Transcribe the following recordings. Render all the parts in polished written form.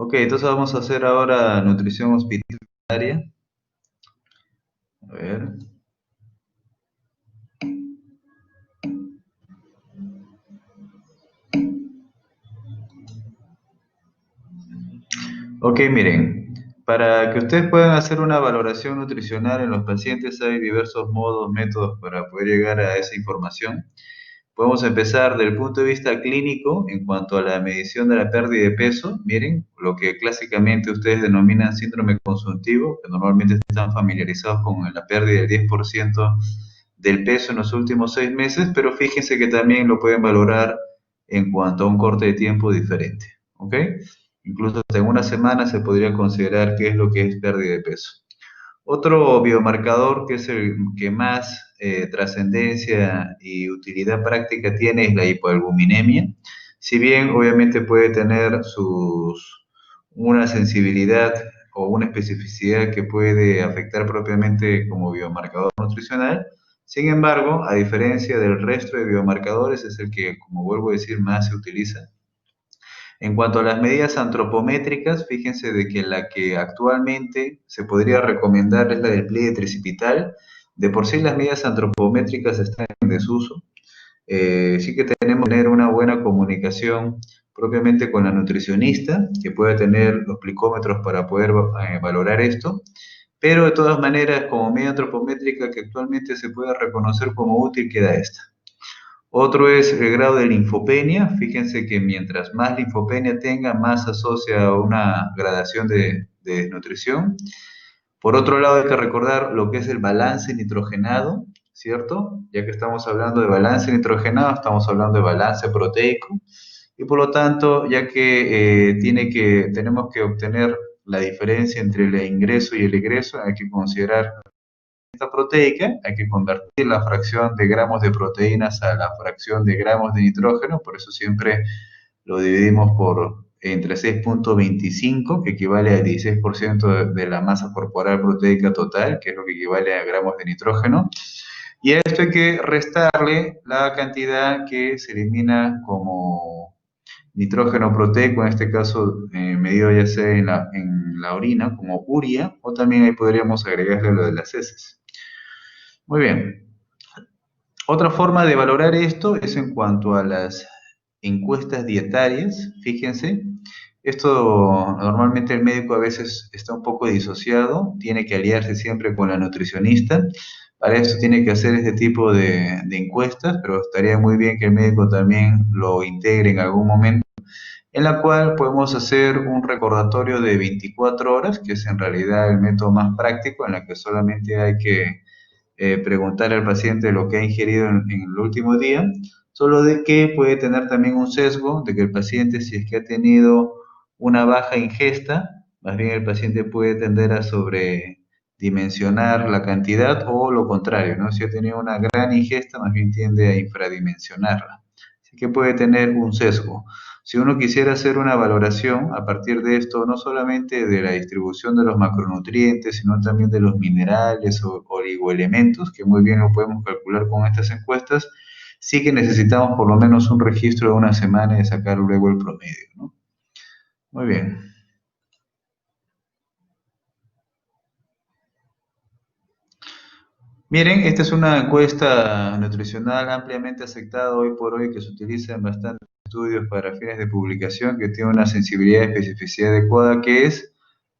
Ok, entonces vamos a hacer ahora nutrición hospitalaria. A ver. Ok, miren, para que ustedes puedan hacer una valoración nutricional en los pacientes hay diversos modos, métodos para poder llegar a esa información. Podemos empezar desde el punto de vista clínico en cuanto a la medición de la pérdida de peso. Miren, lo que clásicamente ustedes denominan síndrome consuntivo, que normalmente están familiarizados con la pérdida del 10% del peso en los últimos 6 meses, pero fíjense que también lo pueden valorar en cuanto a un corte de tiempo diferente. ¿Ok? Incluso en una semana se podría considerar qué es lo que es pérdida de peso. Otro biomarcador que es el que más trascendencia y utilidad práctica tiene es la hipoalbuminemia. Si bien obviamente puede tener una sensibilidad o una especificidad que puede afectar propiamente como biomarcador nutricional, sin embargo, a diferencia del resto de biomarcadores, es el que, como vuelvo a decir, más se utiliza. En cuanto a las medidas antropométricas, fíjense de que la que actualmente se podría recomendar es la del pliegue tricipital. De por sí las medidas antropométricas están en desuso. Sí que tenemos que tener una buena comunicación propiamente con la nutricionista, que pueda tener los glicómetros para poder valorar esto. Pero de todas maneras, como medida antropométrica que actualmente se puede reconocer como útil, queda esta. Otro es el grado de linfopenia. Fíjense que mientras más linfopenia tenga, más se asocia a una gradación de desnutrición. Por otro lado, hay que recordar lo que es el balance nitrogenado, ¿cierto? Ya que estamos hablando de balance nitrogenado, estamos hablando de balance proteico. Y por lo tanto, ya que, tenemos que obtener la diferencia entre el ingreso y el egreso, hay que considerar proteica, hay que convertir la fracción de gramos de proteínas a la fracción de gramos de nitrógeno, por eso siempre lo dividimos por entre 6,25, que equivale al 16% de la masa corporal proteica total, que es lo que equivale a gramos de nitrógeno. Y a esto hay que restarle la cantidad que se elimina como nitrógeno proteico, en este caso medido ya sea en la orina, como urea, o también ahí podríamos agregarle lo de las heces. Muy bien. Otra forma de valorar esto es en cuanto a las encuestas dietarias. Fíjense, esto normalmente el médico a veces está un poco disociado, tiene que aliarse siempre con la nutricionista. Para eso tiene que hacer este tipo de encuestas, pero estaría muy bien que el médico también lo integre en algún momento, en la cual podemos hacer un recordatorio de 24 horas, que es en realidad el método más práctico, en la que solamente hay que preguntar al paciente lo que ha ingerido en el último día, solo de que puede tener también un sesgo de que el paciente, si es que ha tenido una baja ingesta, más bien el paciente puede tender a sobredimensionar la cantidad o lo contrario, ¿no? Si ha tenido una gran ingesta, más bien tiende a infradimensionarla. Así que puede tener un sesgo. Si uno quisiera hacer una valoración a partir de esto, no solamente de la distribución de los macronutrientes, sino también de los minerales o oligoelementos, que muy bien lo podemos calcular con estas encuestas, sí que necesitamos por lo menos un registro de una semana y sacar luego el promedio, ¿no? Muy bien. Miren, esta es una encuesta nutricional ampliamente aceptada hoy por hoy que se utiliza en bastantes estudios para fines de publicación, que tiene una sensibilidad y especificidad adecuada, que es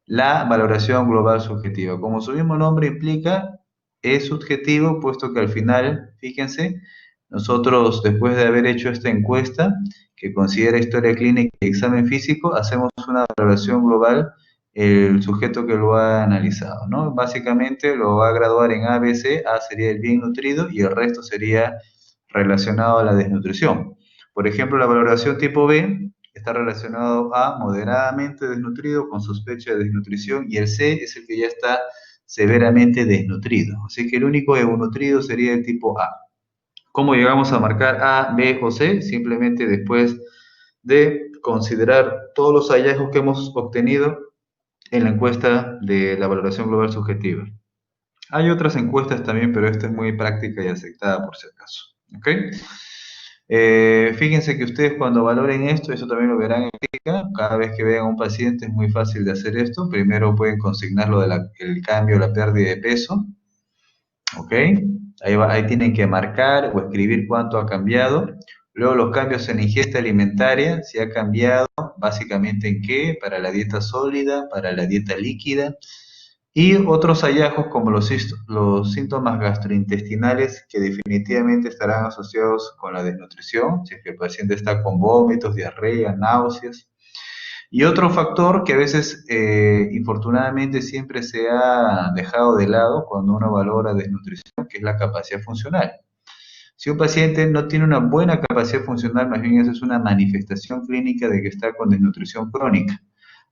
la valoración global subjetiva. Como su mismo nombre implica, es subjetivo, puesto que al final, fíjense, nosotros después de haber hecho esta encuesta, que considera historia clínica y examen físico, hacemos una valoración global el sujeto que lo ha analizado, ¿no? Básicamente lo va a graduar en A, B, C. A sería el bien nutrido y el resto sería relacionado a la desnutrición. Por ejemplo, la valoración tipo B está relacionado a moderadamente desnutrido con sospecha de desnutrición, y el C es el que ya está severamente desnutrido. Así que el único eunutrido sería el tipo A. ¿Cómo llegamos a marcar A, B o C? Simplemente después de considerar todos los hallazgos que hemos obtenido en la encuesta de la valoración global subjetiva. Hay otras encuestas también, pero esta es muy práctica y aceptada por si acaso. ¿Ok? Fíjense que ustedes cuando valoren esto, eso también lo verán en clínica, cada vez que vean a un paciente es muy fácil de hacer esto. Primero pueden consignar lo del cambio, la pérdida de peso, ¿ok? Ahí tienen que marcar o escribir cuánto ha cambiado. Luego los cambios en la ingesta alimentaria, si ha cambiado, básicamente en qué, para la dieta sólida, para la dieta líquida. Y otros hallazgos como los síntomas gastrointestinales que definitivamente estarán asociados con la desnutrición, si es que el paciente está con vómitos, diarrea, náuseas. Y otro factor que a veces, infortunadamente, siempre se ha dejado de lado cuando uno valora desnutrición, que es la capacidad funcional. Si un paciente no tiene una buena capacidad funcional, más bien eso es una manifestación clínica de que está con desnutrición crónica.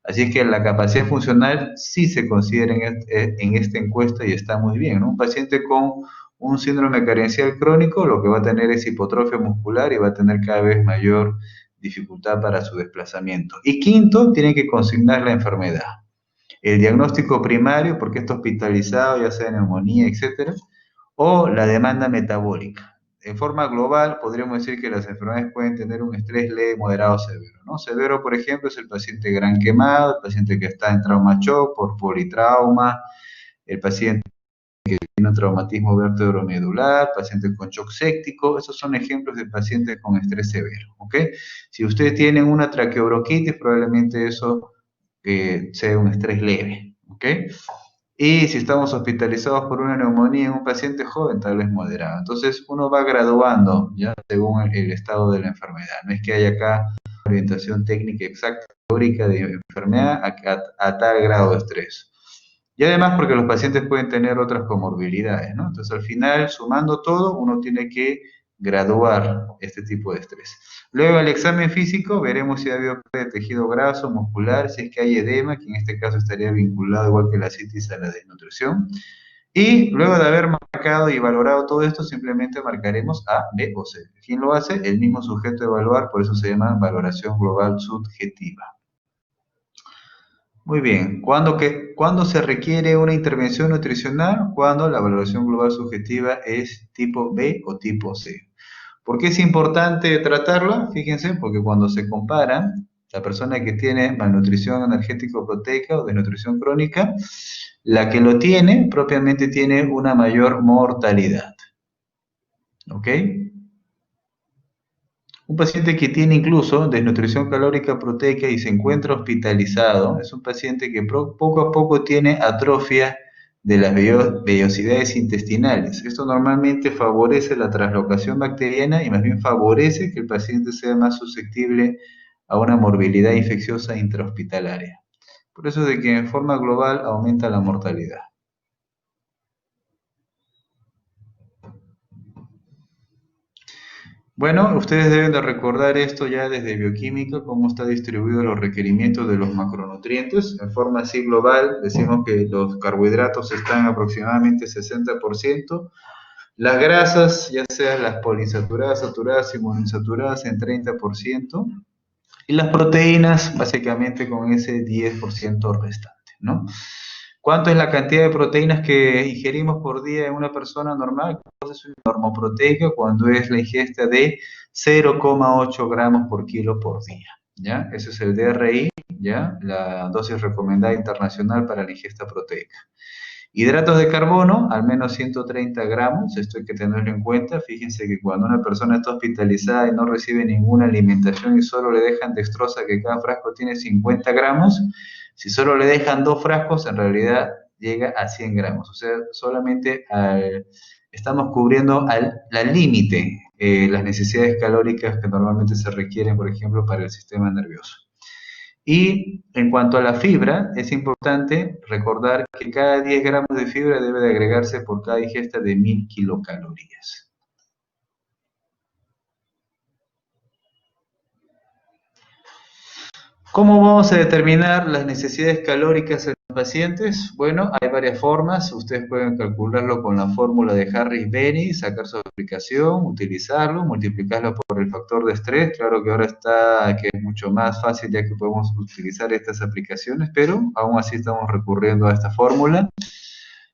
Así es que la capacidad funcional sí se considera en esta encuesta y está muy bien, ¿no? Un paciente con un síndrome carencial crónico lo que va a tener es hipotrofia muscular y va a tener cada vez mayor dificultad para su desplazamiento. Y quinto, tiene que consignar la enfermedad. El diagnóstico primario, porque está hospitalizado, ya sea neumonía, etcétera, o la demanda metabólica. En forma global, podríamos decir que las enfermedades pueden tener un estrés leve, moderado, severo, ¿no? Severo, por ejemplo, es el paciente gran quemado, el paciente que está en trauma shock por politrauma, el paciente que tiene un traumatismo vértebromedular, pacientes con shock séptico, esos son ejemplos de pacientes con estrés severo, ¿ok? Si ustedes tienen una traqueobronquitis, probablemente eso sea un estrés leve, ¿ok? Y si estamos hospitalizados por una neumonía en un paciente joven, tal vez moderado. Entonces, uno va graduando, ¿ya? Según el estado de la enfermedad. No es que haya acá una orientación técnica exacta, teórica de enfermedad a tal grado de estrés. Y además porque los pacientes pueden tener otras comorbilidades, ¿no? Entonces, al final, sumando todo, uno tiene que graduar este tipo de estrés. Luego, el examen físico, veremos si ha habido de tejido graso, muscular, si es que hay edema, que en este caso estaría vinculado igual que la citis a la desnutrición. Y luego de haber marcado y valorado todo esto, simplemente marcaremos A, B o C. ¿Quién lo hace? El mismo sujeto a evaluar, por eso se llama valoración global subjetiva. Muy bien. ¿Cuándo se requiere una intervención nutricional? Cuando la valoración global subjetiva es tipo B o tipo C. ¿Por qué es importante tratarla? Fíjense, porque cuando se compara la persona que tiene malnutrición energético-proteica o desnutrición crónica, la que lo tiene propiamente tiene una mayor mortalidad. ¿Ok? Un paciente que tiene incluso desnutrición calórica proteica y se encuentra hospitalizado es un paciente que poco a poco tiene atrofia de las vellosidades intestinales. Esto normalmente favorece la translocación bacteriana y más bien favorece que el paciente sea más susceptible a una morbilidad infecciosa intrahospitalaria. Por eso es de que en forma global aumenta la mortalidad. Bueno, ustedes deben de recordar esto ya desde bioquímica, cómo está distribuido los requerimientos de los macronutrientes. En forma así global, decimos que los carbohidratos están aproximadamente 60%, las grasas, ya sean las poliinsaturadas, saturadas y monoinsaturadas, en 30%, y las proteínas, básicamente con ese 10% restante, ¿no? ¿Cuánto es la cantidad de proteínas que ingerimos por día en una persona normal? Es una normoproteica cuando es la ingesta de 0,8 gramos por kilo por día, ¿ya? Ese es el DRI, ¿ya? La dosis recomendada internacional para la ingesta proteica. Hidratos de carbono, al menos 130 gramos, esto hay que tenerlo en cuenta. Fíjense que cuando una persona está hospitalizada y no recibe ninguna alimentación y solo le dejan dextrosa, que cada frasco tiene 50 gramos, si solo le dejan dos frascos, en realidad llega a 100 gramos. O sea, solamente estamos cubriendo al límite las necesidades calóricas que normalmente se requieren, por ejemplo, para el sistema nervioso. Y en cuanto a la fibra, es importante recordar que cada 10 gramos de fibra debe de agregarse por cada ingesta de 1000 kilocalorías. ¿Cómo vamos a determinar las necesidades calóricas en los pacientes? Bueno, hay varias formas. Ustedes pueden calcularlo con la fórmula de Harris-Benny, sacar su aplicación, utilizarlo, multiplicarlo por el factor de estrés. Claro que ahora está, que es mucho más fácil ya que podemos utilizar estas aplicaciones, pero aún así estamos recurriendo a esta fórmula.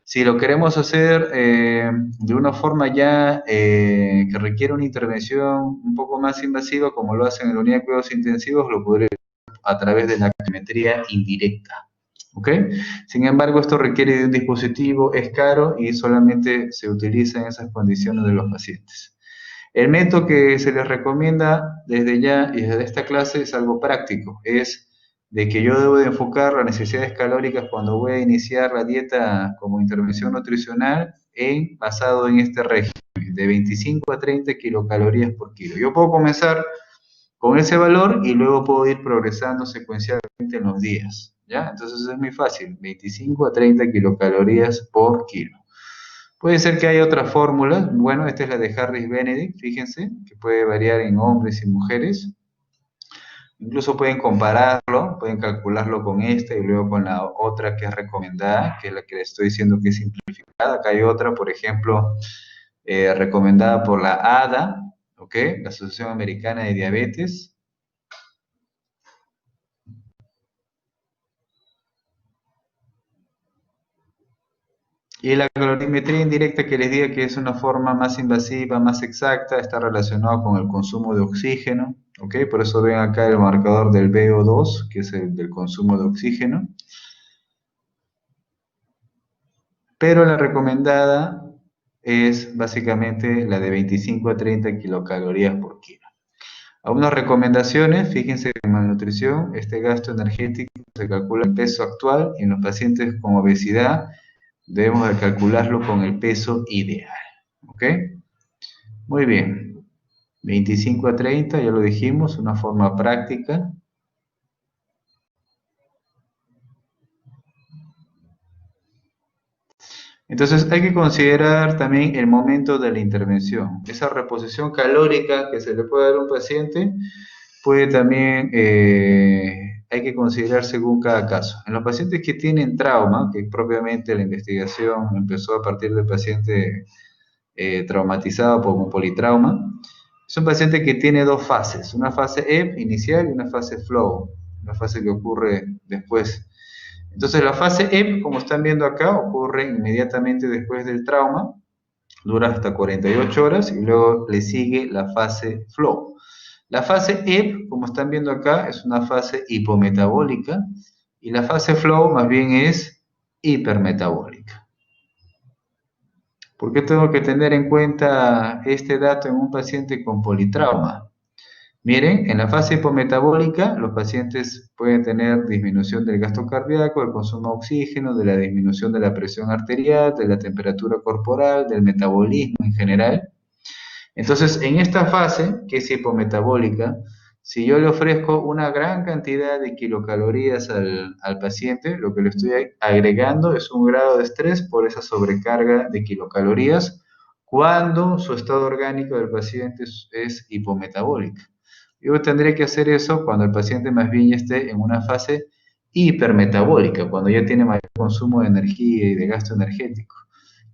Si lo queremos hacer de una forma ya que requiere una intervención un poco más invasiva, como lo hacen en la unidad de cuidados intensivos, lo podría hacer a través de la actimetría indirecta. ¿Ok? Sin embargo, esto requiere de un dispositivo, es caro y solamente se utiliza en esas condiciones de los pacientes. El método que se les recomienda desde ya y desde esta clase es algo práctico, es de que yo debo de enfocar las necesidades calóricas cuando voy a iniciar la dieta como intervención nutricional basado en este régimen de 25 a 30 kilocalorías por kilo. Yo puedo comenzar con ese valor y luego puedo ir progresando secuencialmente en los días, ¿ya? Entonces es muy fácil, 25 a 30 kilocalorías por kilo. Puede ser que haya otras fórmulas, bueno, esta es la de Harris Benedict, fíjense, que puede variar en hombres y mujeres. Incluso pueden compararlo, pueden calcularlo con esta y luego con la otra que es recomendada, que es la que les estoy diciendo que es simplificada. Acá hay otra, por ejemplo, recomendada por la ADA, ¿ok? La Asociación Americana de Diabetes. Y la calorimetría indirecta que les diga que es una forma más invasiva, más exacta, está relacionado con el consumo de oxígeno, ¿ok? Por eso ven acá el marcador del VO2, que es el del consumo de oxígeno. Pero la recomendada es básicamente la de 25 a 30 kilocalorías por kilo. Algunas recomendaciones, fíjense en malnutrición, este gasto energético se calcula el peso actual y en los pacientes con obesidad debemos de calcularlo con el peso ideal. ¿Ok? Muy bien. 25 a 30, ya lo dijimos, una forma práctica. Entonces hay que considerar también el momento de la intervención. Esa reposición calórica que se le puede dar a un paciente puede también, hay que considerar según cada caso. En los pacientes que tienen trauma, que propiamente la investigación empezó a partir del paciente traumatizado por un politrauma, es un paciente que tiene dos fases, una fase EP inicial y una fase flow, una fase que ocurre después. Entonces la fase EP, como están viendo acá, ocurre inmediatamente después del trauma, dura hasta 48 horas y luego le sigue la fase flow. La fase EP, como están viendo acá, es una fase hipometabólica y la fase flow más bien es hipermetabólica. ¿Por qué tengo que tener en cuenta este dato en un paciente con politrauma? Miren, en la fase hipometabólica los pacientes pueden tener disminución del gasto cardíaco, del consumo de oxígeno, de la disminución de la presión arterial, de la temperatura corporal, del metabolismo en general. Entonces, en esta fase, que es hipometabólica, si yo le ofrezco una gran cantidad de kilocalorías al paciente, lo que le estoy agregando es un grado de estrés por esa sobrecarga de kilocalorías cuando su estado orgánico del paciente es hipometabólico. Yo tendría que hacer eso cuando el paciente más bien ya esté en una fase hipermetabólica, cuando ya tiene mayor consumo de energía y de gasto energético.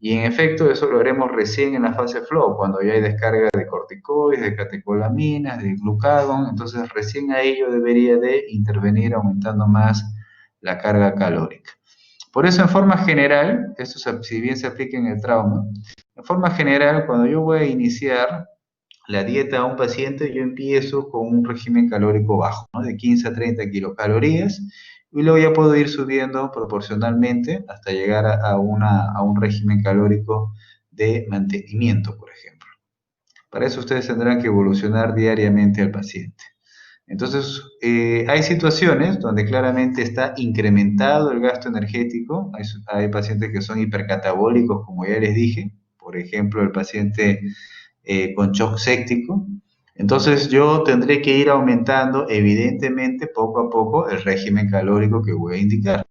Y en efecto, eso lo haremos recién en la fase flow, cuando ya hay descarga de corticoides, de catecolaminas, de glucagón, entonces recién ahí yo debería de intervenir aumentando más la carga calórica. Por eso, en forma general, esto si bien se aplica en el trauma, en forma general, cuando yo voy a iniciar la dieta a un paciente, yo empiezo con un régimen calórico bajo, ¿no? De 15 a 30 kilocalorías, y luego ya puedo ir subiendo proporcionalmente hasta llegar a un régimen calórico de mantenimiento, por ejemplo. Para eso ustedes tendrán que evolucionar diariamente al paciente. Entonces, hay situaciones donde claramente está incrementado el gasto energético. Hay pacientes que son hipercatabólicos, como ya les dije. Por ejemplo, el paciente con shock séptico. Entonces yo tendré que ir aumentando evidentemente poco a poco el régimen calórico que voy a indicar.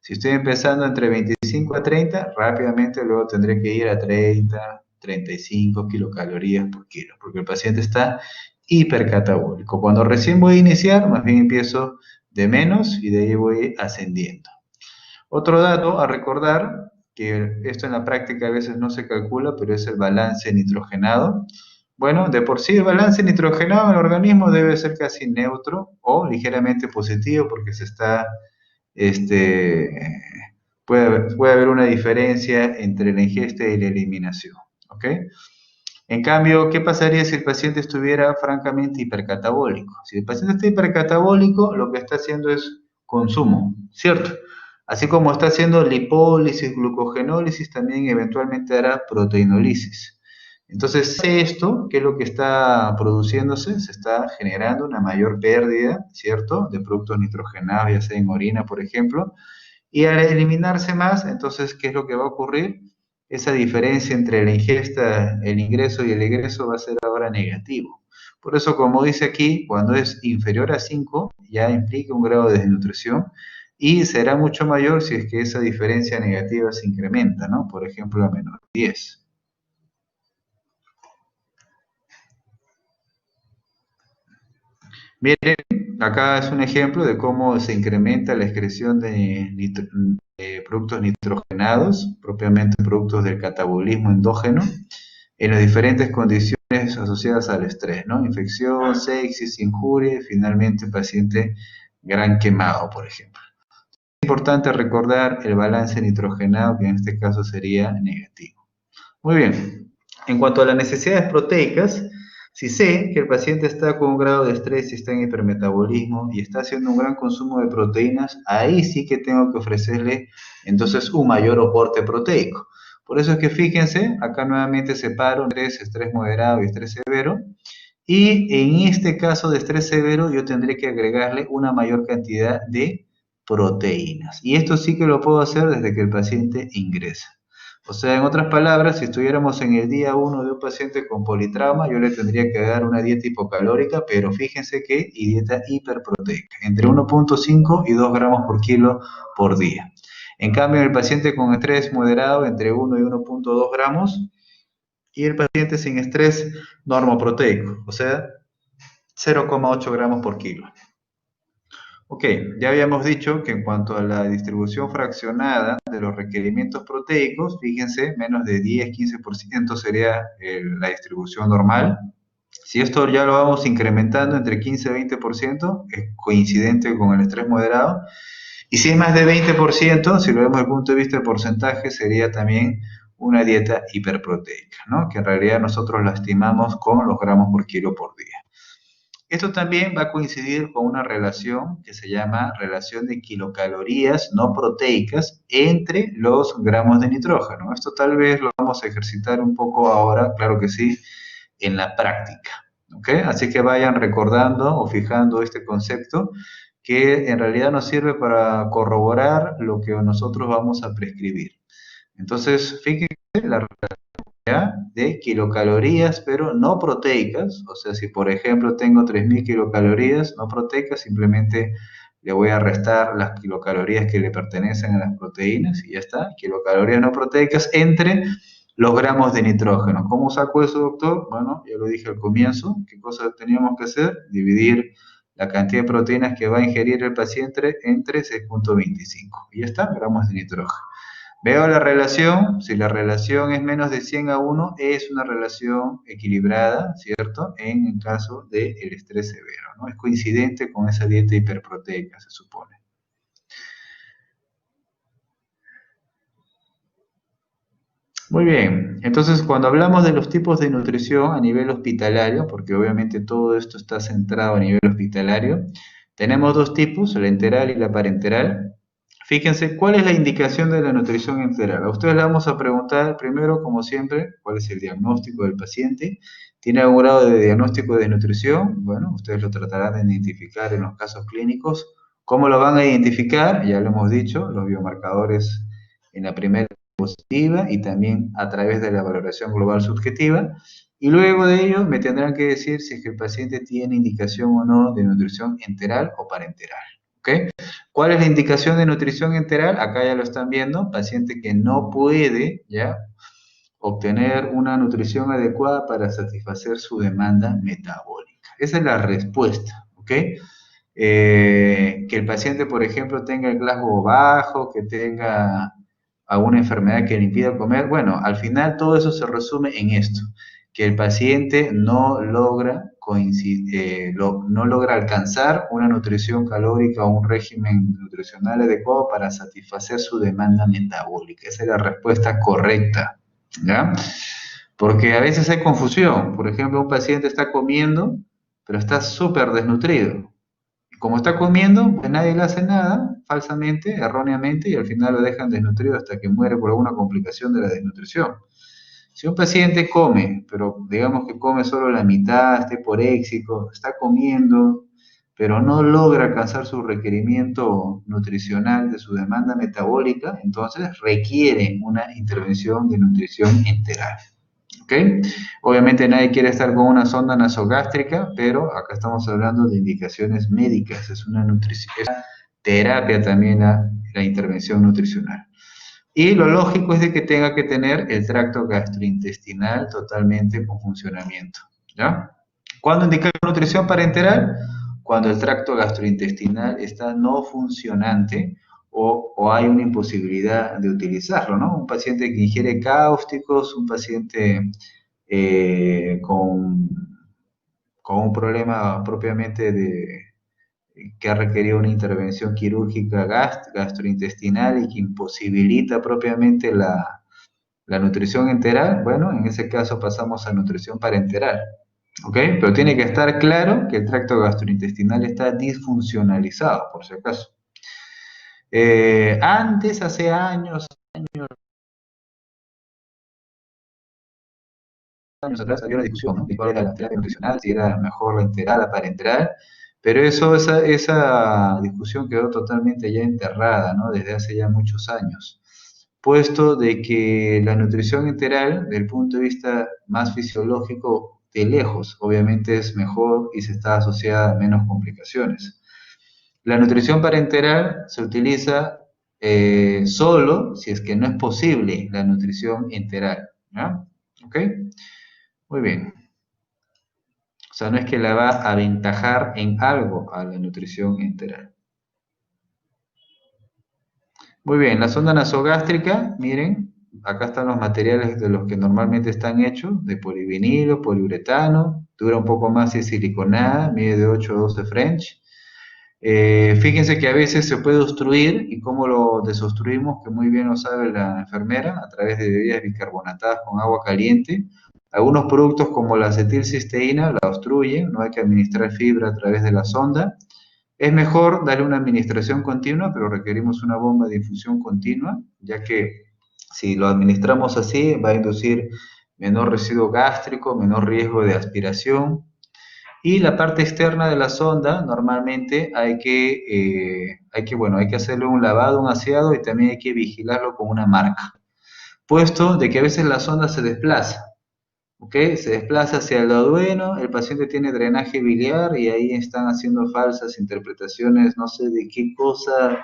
Si estoy empezando entre 25 a 30, rápidamente luego tendré que ir a 30, 35 kilocalorías por kilo, porque el paciente está hipercatabólico. Cuando recién voy a iniciar, más bien empiezo de menos y de ahí voy ascendiendo. Otro dato a recordar, que esto en la práctica a veces no se calcula, pero es el balance nitrogenado. Bueno, de por sí el balance nitrogenado en el organismo debe ser casi neutro o ligeramente positivo porque se está este, puede haber una diferencia entre la ingesta y la eliminación, ¿ok? En cambio, ¿qué pasaría si el paciente estuviera francamente hipercatabólico? Si el paciente está hipercatabólico, lo que está haciendo es consumo, ¿cierto? Así como está haciendo lipólisis, glucogenólisis, también eventualmente hará proteinólisis. Entonces, esto, ¿qué es lo que está produciéndose? Se está generando una mayor pérdida, ¿cierto? De productos nitrogenados, ya sea en orina, por ejemplo, y al eliminarse más, entonces, ¿qué es lo que va a ocurrir? Esa diferencia entre la ingesta, el ingreso y el egreso va a ser ahora negativo. Por eso, como dice aquí, cuando es inferior a 5, ya implica un grado de desnutrición y será mucho mayor si es que esa diferencia negativa se incrementa, ¿no? Por ejemplo, a menos 10. Miren, acá es un ejemplo de cómo se incrementa la excreción de productos nitrogenados, propiamente productos del catabolismo endógeno, en las diferentes condiciones asociadas al estrés, ¿no? Infección, sepsis, injuria y finalmente paciente gran quemado, por ejemplo. Es importante recordar el balance nitrogenado, que en este caso sería negativo. Muy bien. En cuanto a las necesidades proteicas, si sé que el paciente está con un grado de estrés y está en hipermetabolismo y está haciendo un gran consumo de proteínas, ahí sí que tengo que ofrecerle entonces un mayor aporte proteico. Por eso es que fíjense, acá nuevamente separo estrés moderado y estrés severo. Y en este caso de estrés severo yo tendré que agregarle una mayor cantidad de proteínas. Y esto sí que lo puedo hacer desde que el paciente ingresa. O sea, en otras palabras, si estuviéramos en el día 1 de un paciente con politrauma, yo le tendría que dar una dieta hipocalórica, pero fíjense que y dieta hiperproteica, entre 1,5 y 2 gramos por kilo por día. En cambio, en el paciente con estrés moderado, entre 1 y 1,2 gramos, y el paciente sin estrés normoproteico, o sea, 0,8 gramos por kilo. Ok, ya habíamos dicho que en cuanto a la distribución fraccionada de los requerimientos proteicos, fíjense, menos de 10-15% sería la distribución normal. Si esto ya lo vamos incrementando entre 15 y 20%, es coincidente con el estrés moderado. Y si es más de 20%, si lo vemos desde el punto de vista de porcentaje, sería también una dieta hiperproteica, ¿no? Que en realidad nosotros la estimamos con los gramos por kilo por día. Esto también va a coincidir con una relación que se llama relación de kilocalorías no proteicas entre los gramos de nitrógeno. Esto tal vez lo vamos a ejercitar un poco ahora, claro que sí, en la práctica. ¿Ok? Así que vayan recordando o fijando este concepto que en realidad nos sirve para corroborar lo que nosotros vamos a prescribir. Entonces, fíjense la de kilocalorías, pero no proteicas. O sea, si por ejemplo tengo 3.000 kilocalorías no proteicas, simplemente le voy a restar las kilocalorías que le pertenecen a las proteínas y ya está. Kilocalorías no proteicas entre los gramos de nitrógeno. ¿Cómo saco eso, doctor? Bueno, ya lo dije al comienzo. ¿Qué cosa teníamos que hacer? Dividir la cantidad de proteínas que va a ingerir el paciente entre 6,25. Y ya está, gramos de nitrógeno. Veo la relación, si la relación es menos de 100 a 1, es una relación equilibrada, ¿cierto? En el caso del estrés severo, ¿no? Es coincidente con esa dieta hiperproteica, se supone. Muy bien, entonces cuando hablamos de los tipos de nutrición a nivel hospitalario, porque obviamente todo esto está centrado a nivel hospitalario, tenemos dos tipos, la enteral y la parenteral. Fíjense, ¿cuál es la indicación de la nutrición enteral? A ustedes les vamos a preguntar primero, como siempre, cuál es el diagnóstico del paciente. ¿Tiene algún grado de diagnóstico de nutrición? Bueno, ustedes lo tratarán de identificar en los casos clínicos. ¿Cómo lo van a identificar? Ya lo hemos dicho, los biomarcadores en la primera positiva y también a través de la valoración global subjetiva. Y luego de ello me tendrán que decir si es que el paciente tiene indicación o no de nutrición enteral o parenteral. ¿Ok? ¿Cuál es la indicación de nutrición enteral? Acá ya lo están viendo, paciente que no puede ya obtener una nutrición adecuada para satisfacer su demanda metabólica. Esa es la respuesta, ¿ok? Que el paciente, por ejemplo, tenga el Glasgow bajo, que tenga alguna enfermedad que le impida comer. Bueno, al final todo eso se resume en esto, que el paciente no logra no logra alcanzar una nutrición calórica o un régimen nutricional adecuado para satisfacer su demanda metabólica. Esa es la respuesta correcta, ¿ya? Porque a veces hay confusión. Por ejemplo, un paciente está comiendo, pero está súper desnutrido. Como está comiendo, pues nadie le hace nada, falsamente, erróneamente, y al final lo dejan desnutrido hasta que muere por alguna complicación de la desnutrición. Si un paciente come, pero digamos que come solo la mitad, esté poréxico, está comiendo, pero no logra alcanzar su requerimiento nutricional de su demanda metabólica, entonces requiere una intervención de nutrición enteral. ¿Ok? Obviamente nadie quiere estar con una sonda nasogástrica, pero acá estamos hablando de indicaciones médicas, es una nutrición, es terapia también la intervención nutricional. Y lo lógico es de que tenga que tener el tracto gastrointestinal totalmente con funcionamiento, ¿ya? ¿Cuándo indicar nutrición parenteral? Cuando el tracto gastrointestinal está no funcionante o hay una imposibilidad de utilizarlo, ¿no? Un paciente que ingiere cáusticos, un paciente con un problema propiamente que ha requerido una intervención quirúrgica gastrointestinal y que imposibilita propiamente la nutrición enteral, bueno, en ese caso pasamos a nutrición parenteral, ¿ok? Pero tiene que estar claro que el tracto gastrointestinal está disfuncionalizado, por si acaso. Antes, hace años atrás había una discusión, ¿no? De cuál era la terapia nutricional, si era mejor la enteral, la parenteral, pero esa discusión quedó totalmente ya enterrada, ¿no? Desde hace ya muchos años, puesto de que la nutrición enteral, desde el punto de vista más fisiológico, de lejos, obviamente es mejor y se está asociada a menos complicaciones. La nutrición parenteral se utiliza solo si es que no es posible la nutrición enteral, ¿no? ¿Ok? Muy bien. O sea, no es que la va a aventajar en algo a la nutrición enteral. Muy bien, la sonda nasogástrica, miren, acá están los materiales de los que normalmente están hechos, de polivinilo, poliuretano, dura un poco más si es siliconada, mide de 8 a 12 French. Fíjense que a veces se puede obstruir, y cómo lo desobstruimos, que muy bien lo sabe la enfermera, a través de bebidas bicarbonatadas con agua caliente. Algunos productos como la acetilcisteína la obstruyen, no hay que administrar fibra a través de la sonda. Es mejor darle una administración continua, pero requerimos una bomba de infusión continua, ya que si lo administramos así va a inducir menor residuo gástrico, menor riesgo de aspiración. Y la parte externa de la sonda, normalmente hay que hacerle un lavado, un aseado y también hay que vigilarlo con una marca. Puesto de que a veces la sonda se desplaza, ¿ok? Se desplaza hacia el duodeno, el paciente tiene drenaje biliar y ahí están haciendo falsas interpretaciones, no sé de qué cosa,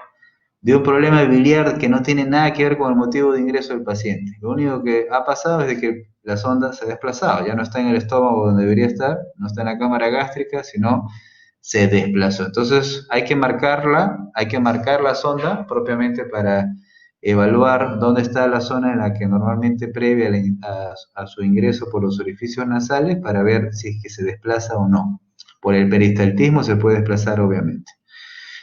de un problema biliar que no tiene nada que ver con el motivo de ingreso del paciente. Lo único que ha pasado es de que la sonda se ha desplazado, ya no está en el estómago donde debería estar, no está en la cámara gástrica, sino se desplazó. Entonces hay que marcar la sonda propiamente para evaluar dónde está la zona en la que normalmente previa a su ingreso por los orificios nasales para ver si es que se desplaza o no. Por el peristaltismo se puede desplazar obviamente.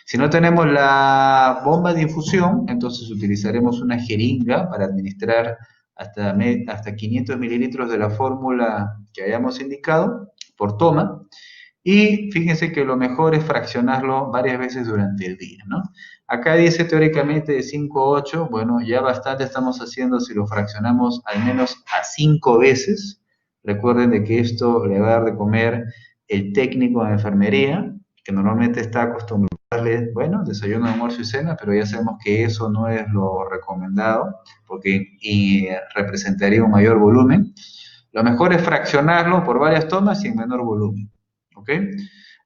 Si no tenemos la bomba de infusión, entonces utilizaremos una jeringa para administrar hasta 500 mililitros de la fórmula que hayamos indicado por toma. Y fíjense que lo mejor es fraccionarlo varias veces durante el día, ¿no? Acá dice teóricamente de 5 a 8, bueno, ya bastante estamos haciendo si lo fraccionamos al menos a 5 veces. Recuerden de que esto le va a dar de comer el técnico de enfermería, que normalmente está acostumbrado a darle, bueno, desayuno, almuerzo y cena, pero ya sabemos que eso no es lo recomendado, porque representaría un mayor volumen. Lo mejor es fraccionarlo por varias tomas y en menor volumen, ¿ok?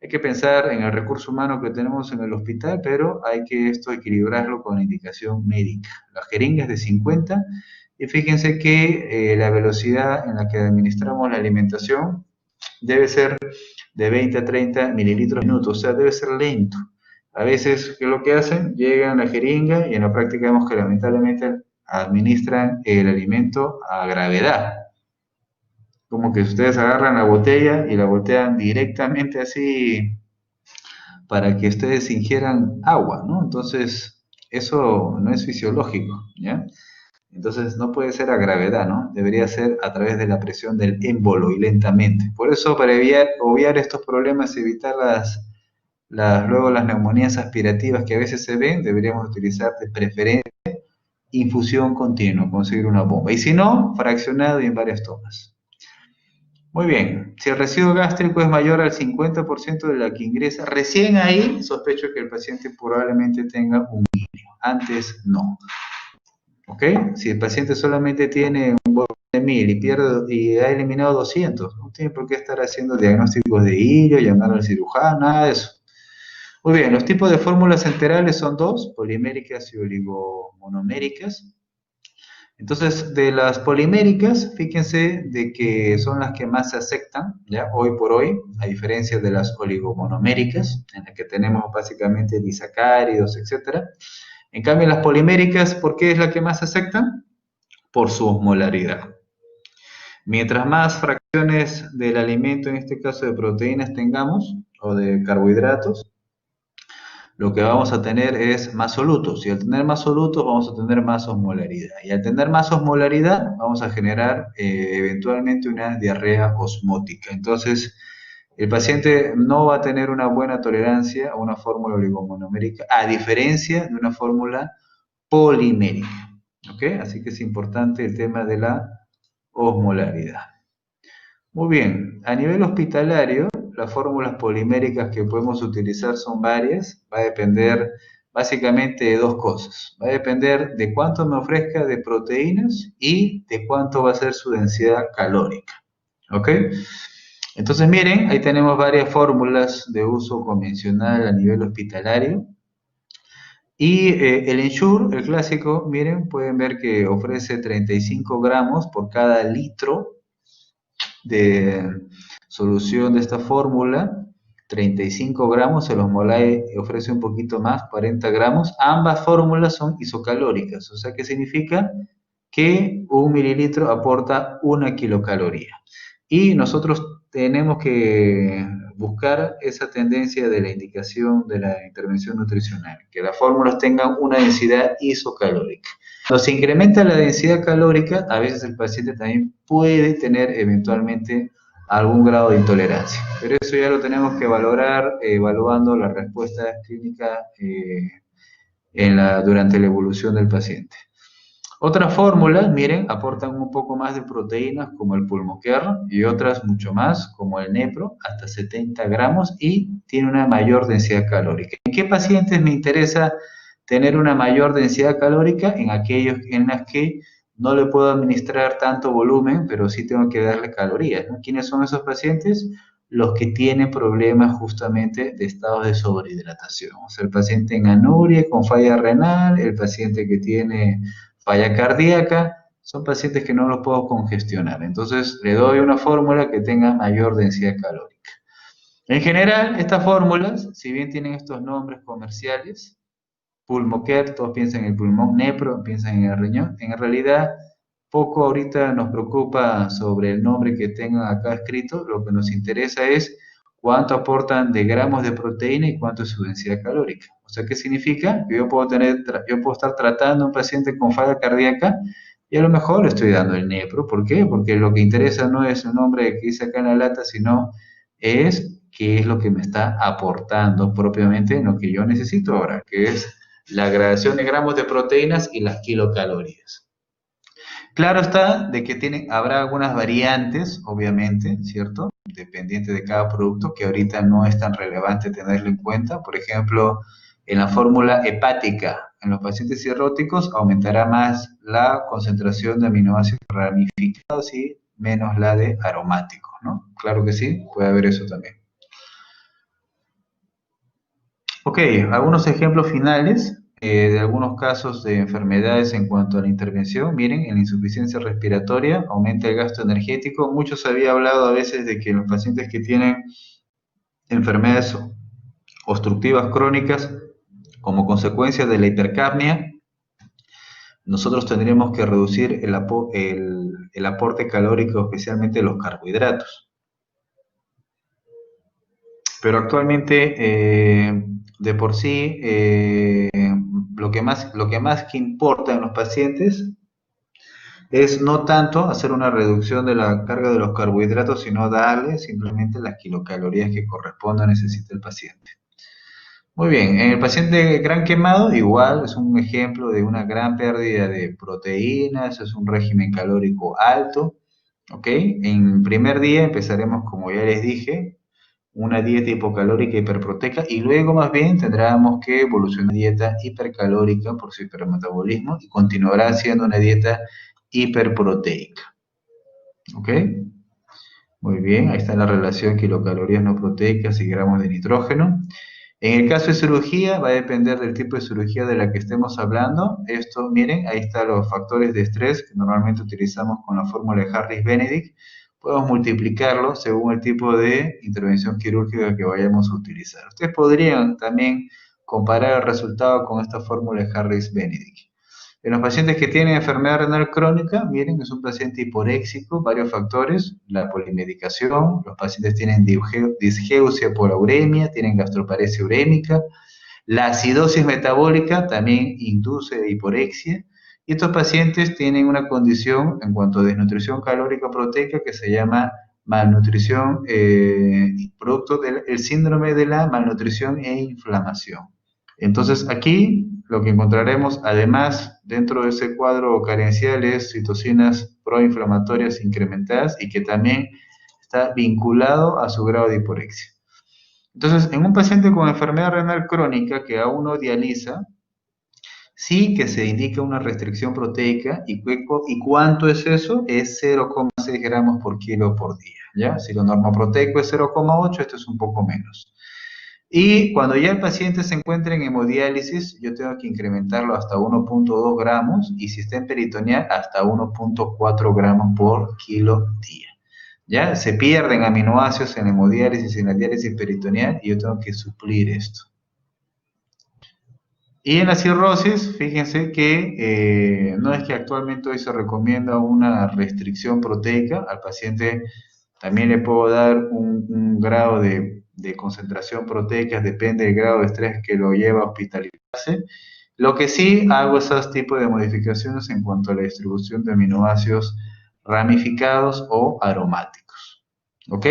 Hay que pensar en el recurso humano que tenemos en el hospital, pero hay que esto equilibrarlo con la indicación médica. La jeringa es de 50 y fíjense que la velocidad en la que administramos la alimentación debe ser de 20 a 30 mililitros por minuto, o sea, debe ser lento. A veces, ¿qué es lo que hacen? Llegan a la jeringa y en la práctica vemos que lamentablemente administran el alimento a gravedad. como que ustedes agarran la botella y la voltean directamente así para que ustedes ingieran agua, ¿no? Entonces, eso no es fisiológico, ¿ya? Entonces, no puede ser a gravedad, ¿no? Debería ser a través de la presión del émbolo y lentamente. Por eso, para obviar estos problemas, evitar luego las neumonías aspirativas que a veces se ven, deberíamos utilizar de preferencia infusión continua, conseguir una bomba. Y si no, fraccionado y en varias tomas. Muy bien, si el residuo gástrico es mayor al 50% de la que ingresa, recién ahí sospecho que el paciente probablemente tenga un milio, antes no. ¿Ok? Si el paciente solamente tiene un volumen de 1000 y ha eliminado 200, no tiene por qué estar haciendo diagnósticos de hilio, llamar al cirujano, nada de eso. Muy bien, los tipos de fórmulas enterales son dos, poliméricas y oligomonoméricas. Entonces, de las poliméricas, fíjense de que son las que más se aceptan, ya hoy por hoy, a diferencia de las oligomonoméricas, en las que tenemos básicamente disacáridos, etcétera. En cambio, las poliméricas, ¿por qué es la que más se aceptan? Por su osmolaridad. Mientras más fracciones del alimento, en este caso de proteínas, tengamos, o de carbohidratos, lo que vamos a tener es más solutos. Y al tener más solutos vamos a tener más osmolaridad. Y al tener más osmolaridad vamos a generar eventualmente una diarrea osmótica. Entonces, el paciente no va a tener una buena tolerancia a una fórmula oligomonomérica, a diferencia de una fórmula polimérica. ¿Ok? Así que es importante el tema de la osmolaridad. Muy bien, a nivel hospitalario, las fórmulas poliméricas que podemos utilizar son varias, va a depender básicamente de dos cosas. Va a depender de cuánto me ofrezca de proteínas y de cuánto va a ser su densidad calórica. ¿Ok? Entonces miren, ahí tenemos varias fórmulas de uso convencional a nivel hospitalario. Y el Ensure, el clásico, miren, pueden ver que ofrece 35 gramos por cada litro de solución de esta fórmula, 35 gramos, el Osmolae ofrece un poquito más, 40 gramos. Ambas fórmulas son isocalóricas, o sea que significa que un mililitro aporta una kilocaloría. Y nosotros tenemos que buscar esa tendencia de la indicación de la intervención nutricional, que las fórmulas tengan una densidad isocalórica. Cuando se incrementa la densidad calórica, a veces el paciente también puede tener eventualmente algún grado de intolerancia, pero eso ya lo tenemos que valorar evaluando la respuesta clínica durante la evolución del paciente. Otras fórmulas, miren, aportan un poco más de proteínas como el Pulmocare y otras mucho más como el Nepro, hasta 70 gramos y tiene una mayor densidad calórica. ¿En qué pacientes me interesa tener una mayor densidad calórica? En aquellos en las que no le puedo administrar tanto volumen, pero sí tengo que darle calorías, ¿no? ¿Quiénes son esos pacientes? Los que tienen problemas justamente de estados de sobrehidratación. O sea, el paciente en anuria con falla renal, el paciente que tiene falla cardíaca, son pacientes que no los puedo congestionar. Entonces le doy una fórmula que tenga mayor densidad calórica. En general, estas fórmulas, si bien tienen estos nombres comerciales, Pulmocare, todos piensan en el pulmón, Nepro, piensan en el riñón, en realidad poco ahorita nos preocupa sobre el nombre que tengan acá escrito, lo que nos interesa es cuánto aportan de gramos de proteína y cuánto es su densidad calórica. O sea, ¿qué significa? Que yo puedo estar tratando a un paciente con falla cardíaca y a lo mejor le estoy dando el Nepro. ¿Por qué? Porque lo que interesa no es el nombre que dice acá en la lata, sino es qué es lo que me está aportando propiamente en lo que yo necesito ahora, que es la gradación de gramos de proteínas y las kilocalorías. Claro está de que habrá algunas variantes, obviamente, ¿cierto? Dependiente de cada producto, que ahorita no es tan relevante tenerlo en cuenta. Por ejemplo, en la fórmula hepática, en los pacientes cirróticos, aumentará más la concentración de aminoácidos ramificados y menos la de aromáticos, ¿no? Claro que sí, puede haber eso también. Ok, algunos ejemplos finales de algunos casos de enfermedades en cuanto a la intervención. Miren, en la insuficiencia respiratoria aumenta el gasto energético. Muchos había hablado a veces de que los pacientes que tienen enfermedades obstructivas crónicas como consecuencia de la hipercapnia nosotros tendríamos que reducir el aporte calórico, especialmente los carbohidratos. Pero actualmente, de por sí, lo que más que importa en los pacientes es no tanto hacer una reducción de la carga de los carbohidratos, sino darle simplemente las kilocalorías que correspondan necesita el paciente. Muy bien, en el paciente gran quemado, igual es un ejemplo de una gran pérdida de proteínas, es un régimen calórico alto, ¿ok? En el primer día empezaremos, como ya les dije, una dieta hipocalórica hiperproteica y luego más bien tendremos que evolucionar a una dieta hipercalórica por su hipermetabolismo y continuará siendo una dieta hiperproteica, ¿ok? Muy bien, ahí está la relación kilocalorías no proteicas y gramos de nitrógeno. En el caso de cirugía, va a depender del tipo de cirugía de la que estemos hablando. Esto, miren, ahí están los factores de estrés que normalmente utilizamos con la fórmula de Harris-Benedict. Podemos multiplicarlo según el tipo de intervención quirúrgica que vayamos a utilizar. Ustedes podrían también comparar el resultado con esta fórmula de Harris-Benedict. En los pacientes que tienen enfermedad renal crónica, miren, es un paciente hiporéxico, varios factores, la polimedicación, los pacientes tienen disgeusia por uremia, tienen gastroparesia urémica, la acidosis metabólica también induce hiporexia, y estos pacientes tienen una condición en cuanto a desnutrición calórica proteica que se llama malnutrición, producto del el síndrome de la malnutrición e inflamación. Entonces aquí lo que encontraremos además dentro de ese cuadro carencial es citocinas proinflamatorias incrementadas y que también está vinculado a su grado de hiporexia. Entonces, en un paciente con enfermedad renal crónica que aún no dializa, sí que se indica una restricción proteica y ¿cuánto es eso? Es 0,6 gramos por kilo por día, ¿ya? Si lo normoproteico es 0,8, esto es un poco menos. Y cuando ya el paciente se encuentra en hemodiálisis, yo tengo que incrementarlo hasta 1,2 gramos y si está en peritoneal, hasta 1,4 gramos por kilo día. ¿Ya? Se pierden aminoácidos en la hemodiálisis y en la diálisis peritoneal y yo tengo que suplir esto. Y en la cirrosis, fíjense que no es que actualmente hoy se recomienda una restricción proteica, al paciente también le puedo dar un grado de concentración proteica, depende del grado de estrés que lo lleva a hospitalizarse. Lo que sí hago esos tipos de modificaciones en cuanto a la distribución de aminoácidos ramificados o aromáticos. ¿Ok?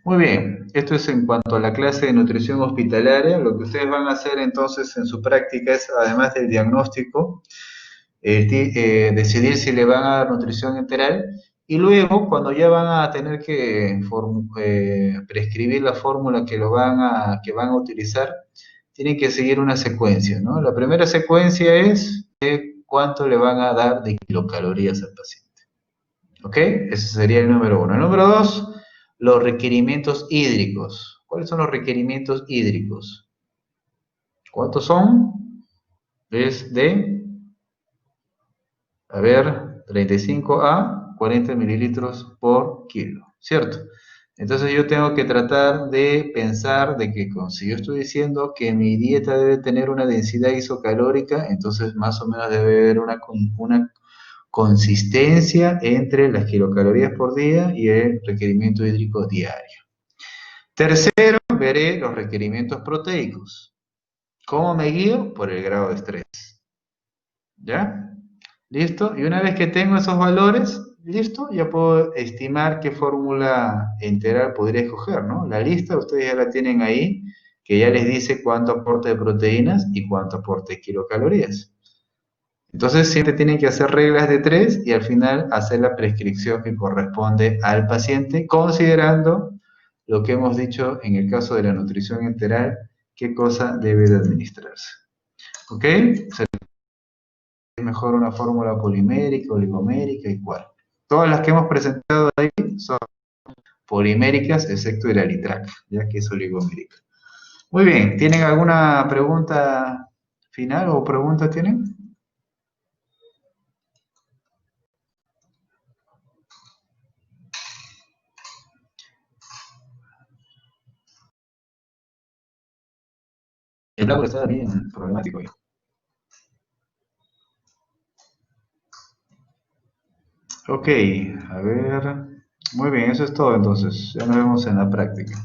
Muy bien, esto es en cuanto a la clase de nutrición hospitalaria. Lo que ustedes van a hacer entonces en su práctica es, además del diagnóstico, decidir si le van a dar nutrición enteral y luego cuando ya van a tener que prescribir la fórmula que van a utilizar, tienen que seguir una secuencia, ¿no? La primera secuencia es cuánto le van a dar de kilocalorías al paciente. ¿Ok? Ese sería el número uno. El número dos, los requerimientos hídricos. ¿Cuáles son los requerimientos hídricos? ¿Cuántos son? Es a ver, 35 a 40 mililitros por kilo, ¿cierto? Entonces yo tengo que tratar de pensar de que si yo estoy diciendo que mi dieta debe tener una densidad isocalórica, entonces más o menos debe haber una consistencia entre las kilocalorías por día y el requerimiento hídrico diario. Tercero, veré los requerimientos proteicos. ¿Cómo me guío? Por el grado de estrés. ¿Ya? ¿Listo? Y una vez que tengo esos valores, listo, ya puedo estimar qué fórmula enteral podría escoger, ¿no? La lista ustedes ya la tienen ahí, que ya les dice cuánto aporte de proteínas y cuánto aporte de kilocalorías. Entonces siempre tienen que hacer reglas de tres y al final hacer la prescripción que corresponde al paciente, considerando lo que hemos dicho en el caso de la nutrición enteral, qué cosa debe de administrarse. ¿Ok? Es mejor una fórmula polimérica, oligomérica y cuál. Todas las que hemos presentado ahí son poliméricas, excepto el alitrac, ya que es oligomérica. Muy bien, ¿tienen alguna pregunta final o pregunta tienen? El blanco está bien problemático. Ok, a ver. Muy bien, eso es todo entonces. Ya nos vemos en la práctica.